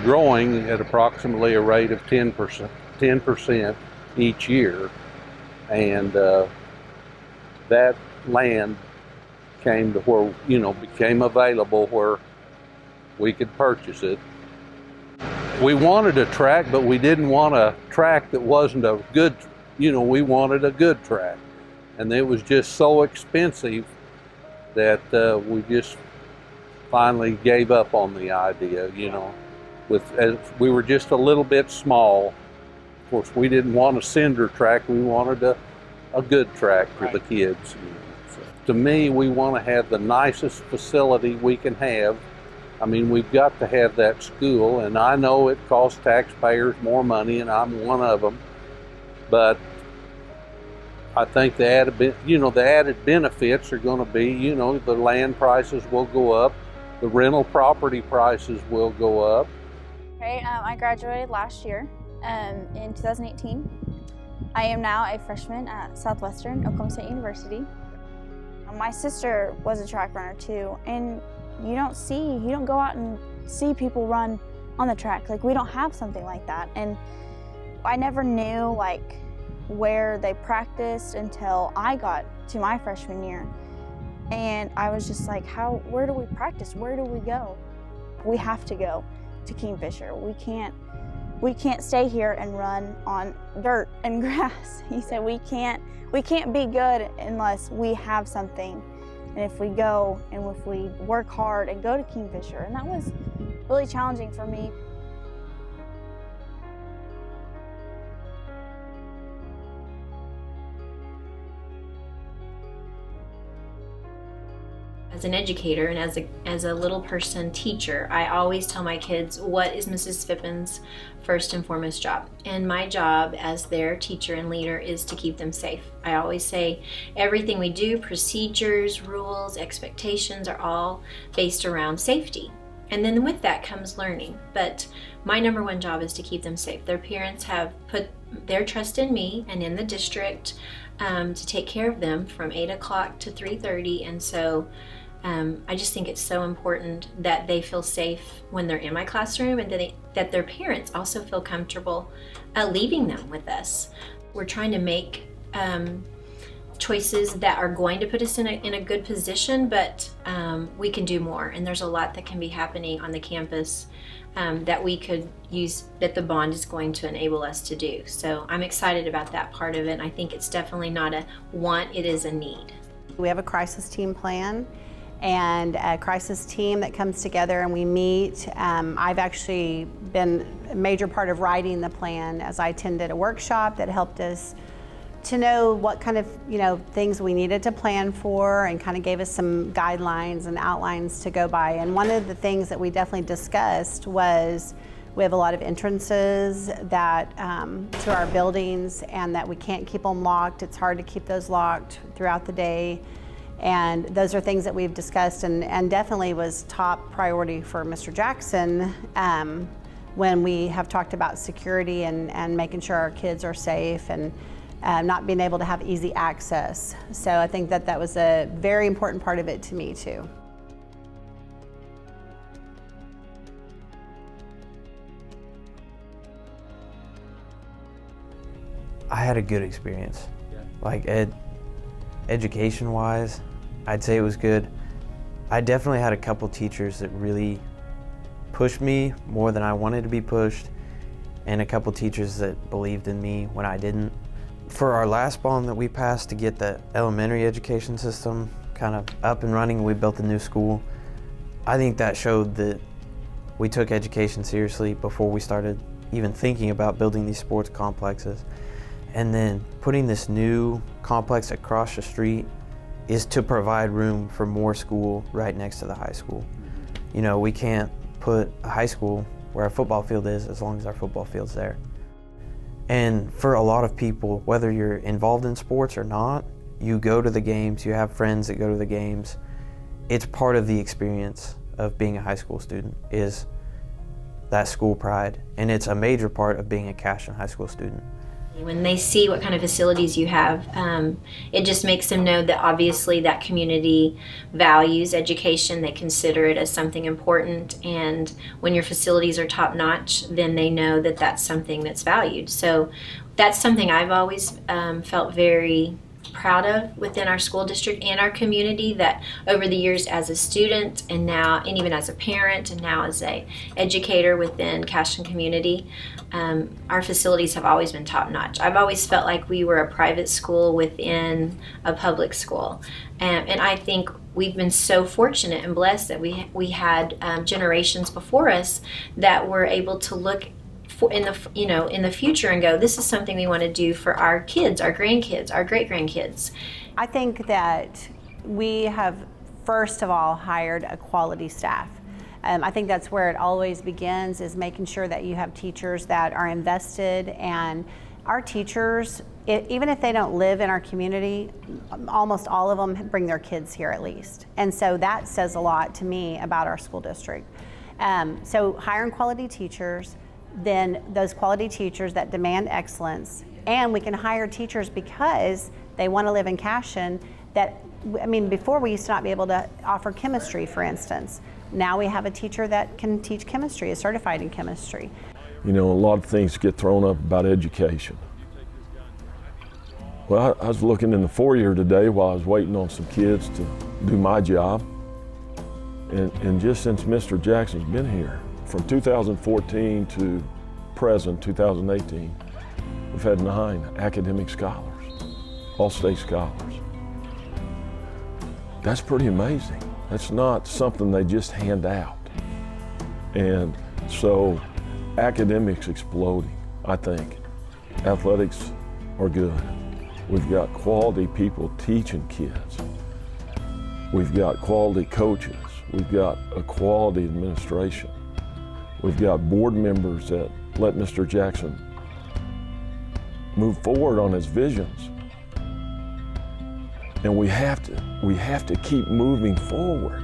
growing at approximately a rate of 10% each year, and that land came to where, became available where we could purchase it. We wanted a track, but we didn't want a track that wasn't a good, we wanted a good track. And it was just so expensive that we just finally gave up on the idea, as we were just a little bit small. Of course, we didn't want a cinder track, we wanted a good track for the kids. So, to me, we want to have the nicest facility we can have. I mean, we've got to have that school, and I know it costs taxpayers more money, and I'm one of them, but I think the added benefits are going to be, the land prices will go up, the rental property prices will go up. Okay, I graduated last year in 2018. I am now a freshman at Southwestern Oklahoma State University. My sister was a track runner too, and you don't go out and see people run on the track. Like, we don't have something like that, and I never knew where they practiced until I got to my freshman year. And I was just like, where do we practice? Where do we go? We have to go to Kingfisher. We can't stay here and run on dirt and grass. He said we can't be good unless we have something. And if we go and if we work hard and go to Kingfisher. And that was really challenging for me. As an educator and as a little person teacher, I always tell my kids, what is Mrs. Fippin's first and foremost job? And my job as their teacher and leader is to keep them safe. I always say everything we do, procedures, rules, expectations, are all based around safety. And then with that comes learning. But my number one job is to keep them safe. Their parents have put their trust in me and in the district to take care of them from 8 o'clock to 3:30. And so I just think it's so important that they feel safe when they're in my classroom, and that their parents also feel comfortable leaving them with us. We're trying to make choices that are going to put us in a good position, but we can do more, and there's a lot that can be happening on the campus that we could use, that the bond is going to enable us to do. So I'm excited about that part of it, and I think it's definitely not a want, it is a need. We have a crisis team plan and a crisis team that comes together and we meet. I've actually been a major part of writing the plan, as I attended a workshop that helped us to know what kind of things we needed to plan for, and kind of gave us some guidelines and outlines to go by. And one of the things that we definitely discussed was we have a lot of entrances that to our buildings, and that we can't keep them locked. It's hard to keep those locked throughout the day. And those are things that we've discussed and definitely was top priority for Mr. Jackson when we have talked about security and making sure our kids are safe and not being able to have easy access. So I think that was a very important part of it to me too. I had a good experience. Like education-wise, I'd say it was good. I definitely had a couple teachers that really pushed me more than I wanted to be pushed, and a couple teachers that believed in me when I didn't. For our last bond that we passed to get the elementary education system kind of up and running, we built a new school. I think that showed that we took education seriously before we started even thinking about building these sports complexes. And then putting this new complex across the street is to provide room for more school right next to the high school. We can't put a high school where our football field is as long as our football field's there. And for a lot of people, whether you're involved in sports or not, you go to the games, you have friends that go to the games. It's part of the experience of being a high school student, is that school pride. And it's a major part of being a Cashion high school student. When they see what kind of facilities you have, it just makes them know that obviously that community values education. They consider it as something important, and when your facilities are top notch, then they know that that's something that's valued. So that's something I've always felt very proud of within our school district and our community, that over the years as a student and now, and even as a parent and now as a educator within Cashion community, our facilities have always been top notch. I've always felt like we were a private school within a public school, and I think we've been so fortunate and blessed that we had generations before us that were able to look in the future and go, this is something we want to do for our kids, our grandkids, our great-grandkids. I think that we have, first of all, hired a quality staff. I think that's where it always begins, is making sure that you have teachers that are invested, and our teachers, even if they don't live in our community, almost all of them bring their kids here at least. And so that says a lot to me about our school district. So hiring quality teachers, then those quality teachers that demand excellence, and we can hire teachers because they want to live in Cashion. Before we used to not be able to offer chemistry, for instance. Now we have a teacher that can teach chemistry, is certified in chemistry. You know, a lot of things get thrown up about education. Well, I was looking in the foyer today while I was waiting on some kids to do my job. And just since Mr. Jackson's been here, from 2014 to present, 2018, we've had 9 academic scholars, all state scholars. That's pretty amazing. That's not something they just hand out. And so academics exploding, I think. Athletics are good. We've got quality people teaching kids. We've got quality coaches. We've got a quality administration. We've got board members that let Mr. Jackson move forward on his visions. And we have to keep moving forward.